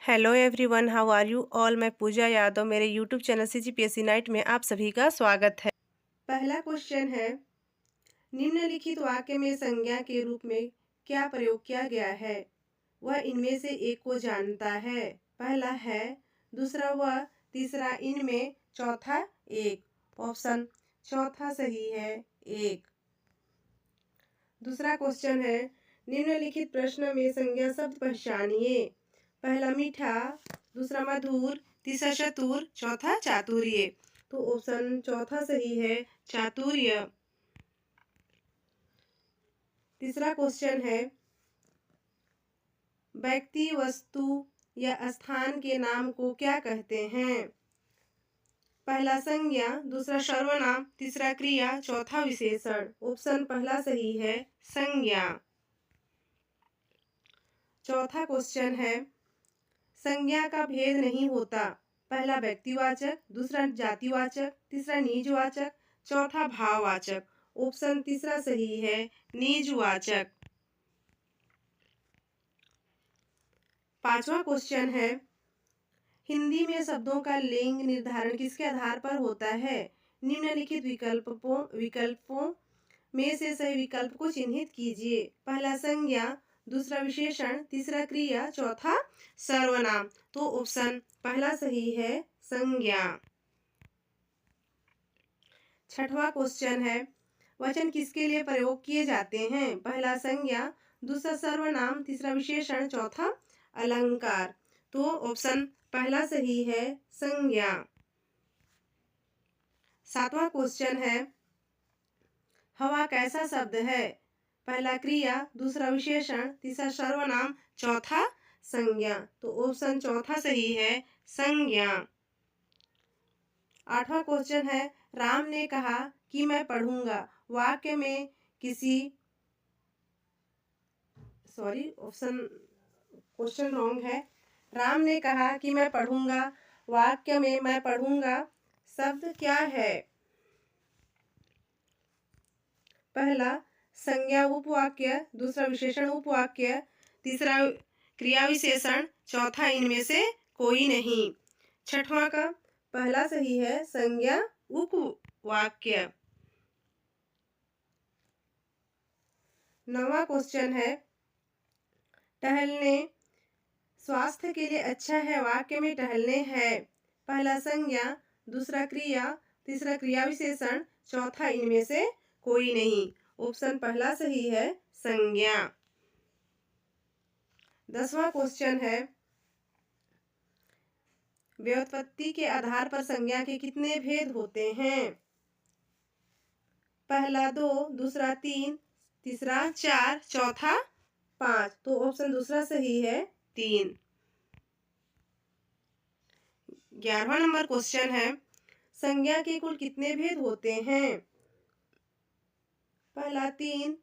Hello everyone, how are you all. मैं पूजा यादव, मेरे YouTube channel CGPSC night में आप सभी का स्वागत है। पहला क्वेश्चन है, निम्नलिखित वाक्य में संज्ञा के रूप में क्या प्रयोग किया गया है? वह इनमें से एक को जानता है। पहला है, दूसरा वह, तीसरा इनमें, चौथा एक। ऑप्शन चौथा सही है, एक। दूसरा क्वेश्चन है, निम्नलिखित प्रश्न में संज्ञा शब्द पहचानिए। पहला मीठा, दूसरा मधुर, तीसरा चतुर, चौथा चातुर्य। तो ऑप्शन चौथा सही है, चातुर्य। तीसरा क्वेश्चन है, व्यक्ति, वस्तु या स्थान के नाम को क्या कहते हैं? पहला संज्ञा, दूसरा सर्वनाम, तीसरा क्रिया, चौथा विशेषण। ऑप्शन पहला सही है, संज्ञा। चौथा क्वेश्चन है, संज्ञा का भेद नहीं होता। पहला व्यक्तिवाचक, दूसरा जातिवाचक, तीसरा निजवाचक, चौथा भाववाचक। ऑप्शन तीसरा सही है, निजवाचक। पांचवा क्वेश्चन है, हिंदी में शब्दों का लिंग निर्धारण किसके आधार पर होता है? निम्नलिखित विकल्पों में से सही विकल्प को चिन्हित कीजिए। पहला संज्ञा, दूसरा विशेषण, तीसरा क्रिया, चौथा सर्वनाम। तो ऑप्शन पहला सही है, संज्ञा। छठवां क्वेश्चन है, वचन किसके लिए प्रयोग किए जाते हैं? पहला संज्ञा, दूसरा सर्वनाम, तीसरा विशेषण, चौथा अलंकार। तो ऑप्शन पहला सही है, संज्ञा। सातवां क्वेश्चन है, हवा कैसा शब्द है? पहला क्रिया, दूसरा विशेषण, तीसरा सर्वनाम, चौथा संज्ञा। तो ऑप्शन चौथा सही है, संज्ञा। आठवां क्वेश्चन है, राम ने कहा कि मैं पढ़ूंगा। वाक्य में किसी ऑप्शन क्वेश्चन रॉन्ग है। राम ने कहा कि मैं पढ़ूंगा, वाक्य में मैं पढ़ूंगा शब्द क्या है? पहला संज्ञा उपवाक्य, दूसरा विशेषण उपवाक्य, तीसरा क्रिया विशेषण, चौथा इनमें से कोई नहीं। छठवां का पहला सही है, संज्ञा उपवाक्य। नौवां क्वेश्चन है, टहलने स्वास्थ्य के लिए अच्छा है। वाक्य में टहलने है। पहला संज्ञा, दूसरा क्रिया, तीसरा क्रिया विशेषण, चौथा इनमें से कोई नहीं। ऑप्शन पहला सही है, संज्ञा। 10वां क्वेश्चन है, व्युत्पत्ति के आधार पर संज्ञा के कितने भेद होते हैं? पहला 2, दूसरा 3, तीसरा 4, चौथा 5। तो ऑप्शन दूसरा सही है, 3। 11वां नंबर क्वेश्चन है, संज्ञा के कुल कितने भेद होते हैं? पहला 3,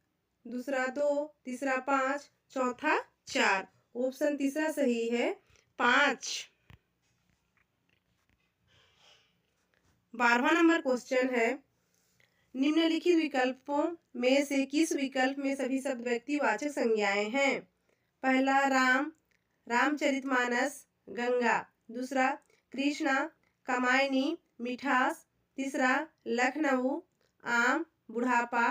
दूसरा 2, तीसरा 5, चौथा 4। ऑप्शन तीसरा सही है, 5। 12वां नंबर क्वेश्चन है, निम्नलिखित विकल्पों में से किस विकल्प में सभी शब्द व्यक्तिवाचक संज्ञाएं हैं? पहला राम, रामचरितमानस, गंगा। दूसरा कृष्णा, कामायनी, मिठास। तीसरा लखनऊ, आम, बुढ़ापा।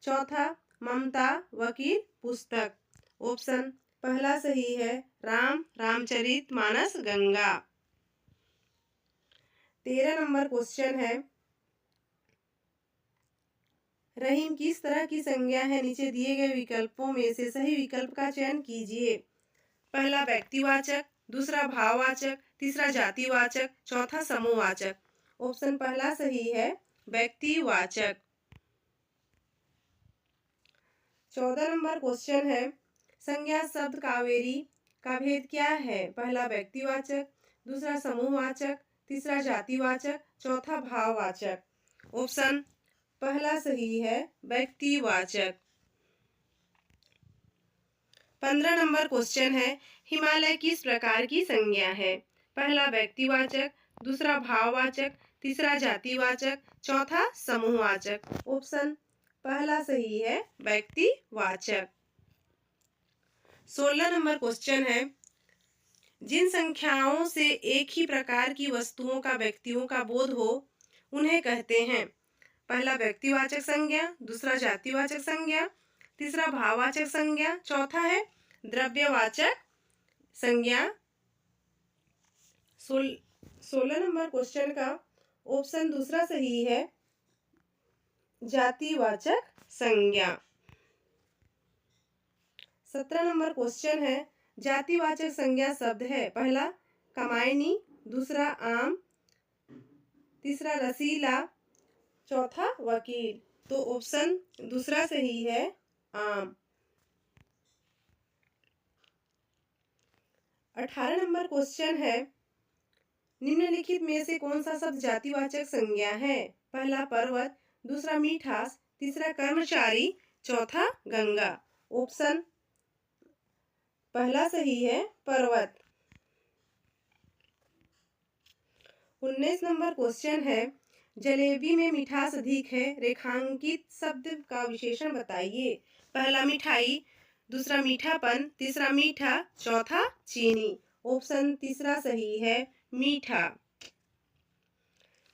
चौथा ममता, वकील, पुस्तक। ऑप्शन पहला सही है, राम, रामचरितमानस, गंगा। 13 नंबर क्वेश्चन है, रहीम किस तरह की संज्ञा है? नीचे दिए गए विकल्पों में से सही विकल्प का चयन कीजिए। पहला व्यक्तिवाचक, दूसरा भाववाचक, तीसरा जातिवाचक, चौथा समूहवाचक। ऑप्शन पहला सही है, व्यक्तिवाचक। 14 नंबर क्वेश्चन है, संज्ञा शब्द कावेरी का भेद क्या है? पहला व्यक्तिवाचक, दूसरा समूहवाचक, तीसरा जातिवाचक, चौथा भाववाचक। ऑप्शन पहला सही है, व्यक्तिवाचक। 15 नंबर क्वेश्चन है, हिमालय किस प्रकार की संज्ञा है? पहला व्यक्तिवाचक, दूसरा भाववाचक, तीसरा जातिवाचक, चौथा समूहवाचक। ऑप्शन पहला सही है, व्यक्तिवाचक। 16 नंबर क्वेश्चन है, जिन संख्याओं से एक ही प्रकार की वस्तुओं का व्यक्तियों का बोध हो उन्हें कहते हैं। पहला व्यक्तिवाचक संज्ञा, दूसरा जातिवाचक संज्ञा, तीसरा भाववाचक संज्ञा, चौथा है द्रव्यवाचक संज्ञा। 16 नंबर क्वेश्चन का ऑप्शन दूसरा सही है, जातिवाचक संज्ञा। 17 नंबर क्वेश्चन है, जातिवाचक संज्ञा शब्द है। पहला कमायनी, दूसरा आम, तीसरा रसीला, चौथा वकील। तो ऑप्शन दूसरा सही है, आम। 18 नंबर क्वेश्चन है, निम्नलिखित में से कौन सा शब्द जातिवाचक संज्ञा है? पहला पर्वत, दूसरा मीठास, तीसरा कर्मचारी, चौथा गंगा। ऑप्शन पहला सही है, पर्वत। 19 नंबर क्वेश्चन है, जलेबी में मिठास अधिक है, रेखांकित शब्द का विशेषण बताइए। पहला मिठाई, दूसरा मीठापन, तीसरा मीठा, चौथा चीनी। ऑप्शन तीसरा सही है, मीठा।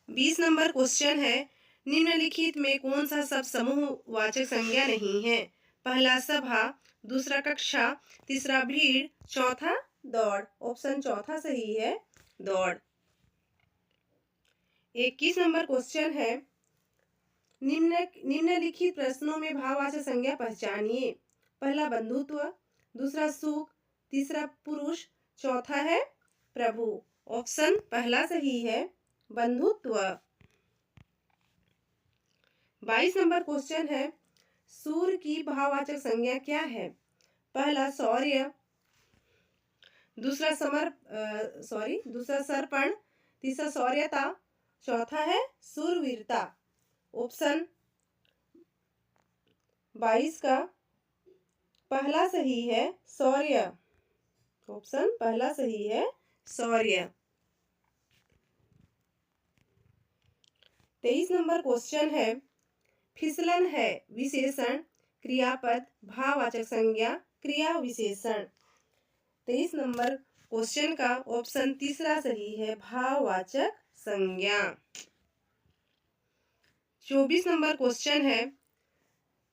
20 नंबर क्वेश्चन है, निम्नलिखित में कौन सा शब्द समूहवाचक संज्ञा नहीं है? पहला सभा, दूसरा कक्षा, तीसरा भीड़, चौथा दौड़। ऑप्शन चौथा सही है, दौड़। 21 नंबर क्वेश्चन है, निम्नलिखित प्रश्नों में भाववाचक संज्ञा पहचानिए। पहला बंधुत्व, दूसरा सुख, तीसरा पुरुष, चौथा है प्रभु। ऑप्शन पहला सही है, बंधुत्व। 22 नंबर क्वेश्चन है, सूर्य की भाववाचक संज्ञा क्या है? पहला शौर्य, दूसरा सर्पण, तीसरा शौर्यता, चौथा है शूरवीरता। ऑप्शन 22 का पहला सही है, शौर्य। ऑप्शन पहला सही है, शौर्य। 23 नंबर क्वेश्चन है, फिसलन है विशेषण, क्रियापद, भाववाचक संज्ञा, क्रिया विशेषण। 23 नंबर क्वेश्चन का ऑप्शन तीसरा सही है, भाववाचक संज्ञा। 24 नंबर क्वेश्चन है,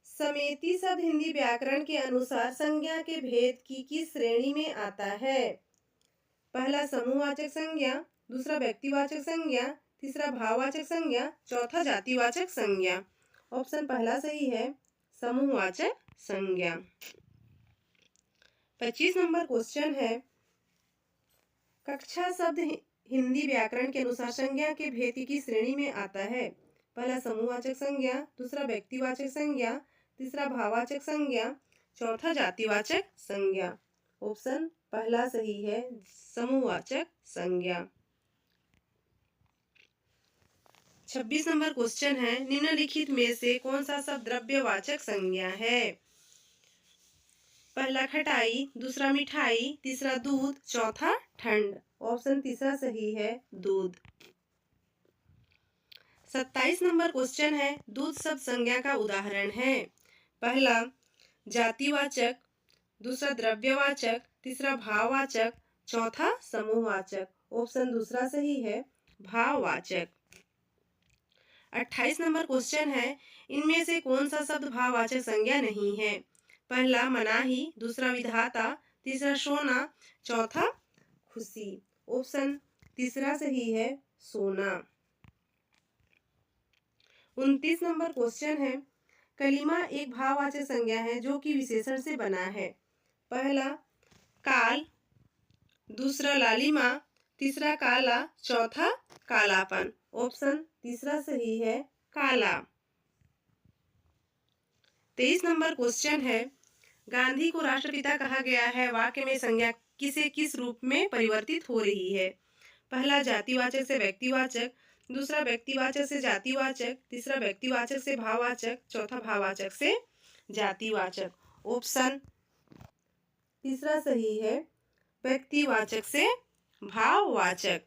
समेती शब्द हिंदी व्याकरण के अनुसार संज्ञा के भेद की किस श्रेणी में आता है? पहला समूहवाचक संज्ञा, दूसरा व्यक्तिवाचक संज्ञा, तीसरा भाववाचक संज्ञा, चौथा जातिवाचक संज्ञा। ऑप्शन पहला सही है, समूहवाचक संज्ञा। 25 नंबर क्वेश्चन है, कक्षा शब्द हिंदी व्याकरण के अनुसार संज्ञा के भेद की श्रेणी में आता है? पहला समूहवाचक संज्ञा, दूसरा व्यक्तिवाचक संज्ञा, तीसरा भाववाचक संज्ञा, चौथा जातिवाचक संज्ञा। ऑप्शन पहला सही है, समूहवाचक संज्ञा। 26 नंबर क्वेश्चन है, निम्नलिखित में से कौन सा शब्द द्रव्यवाचक संज्ञा है? पहला खटाई, दूसरा मिठाई, तीसरा दूध, चौथा ठंड। ऑप्शन तीसरा सही है, दूध। 27 नंबर क्वेश्चन है, दूध शब्द संज्ञा का उदाहरण है। पहला जातिवाचक, दूसरा द्रव्यवाचक, तीसरा भाववाचक, चौथा समूहवाचक। ऑप्शन दूसरा सही है, भाववाचक। 28 नंबर क्वेश्चन है, इनमें से कौन सा शब्द भाववाचक संज्ञा नहीं है? पहला मनाही, दूसरा विधाता, तीसरा सोना, चौथा खुशी। ऑप्शन तीसरा सही है, सोना। 29 नंबर क्वेश्चन है, कलिमा एक भाववाचक संज्ञा है जो कि विशेषण से बना है। पहला काल, दूसरा लालिमा, तीसरा काला, चौथा कालापन। ऑप्शन तीसरा सही है, काला। 23 नंबर क्वेश्चन है, गांधी को राष्ट्रपिता कहा गया है, वाक्य में संज्ञा किसे किस रूप में परिवर्तित हो रही है? पहला जातिवाचक से व्यक्तिवाचक, दूसरा व्यक्तिवाचक से जातिवाचक, तीसरा व्यक्तिवाचक से भाववाचक, चौथा भाववाचक से जातिवाचक। ऑप्शन तीसरा सही है, व्यक्तिवाचक से भाववाचक।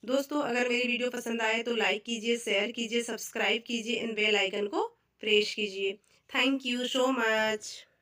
दोस्तों, अगर मेरी वीडियो पसंद आए तो लाइक कीजिए, शेयर कीजिए, सब्सक्राइब कीजिए एंड बेल आइकन को प्रेस कीजिए। Thank you so much.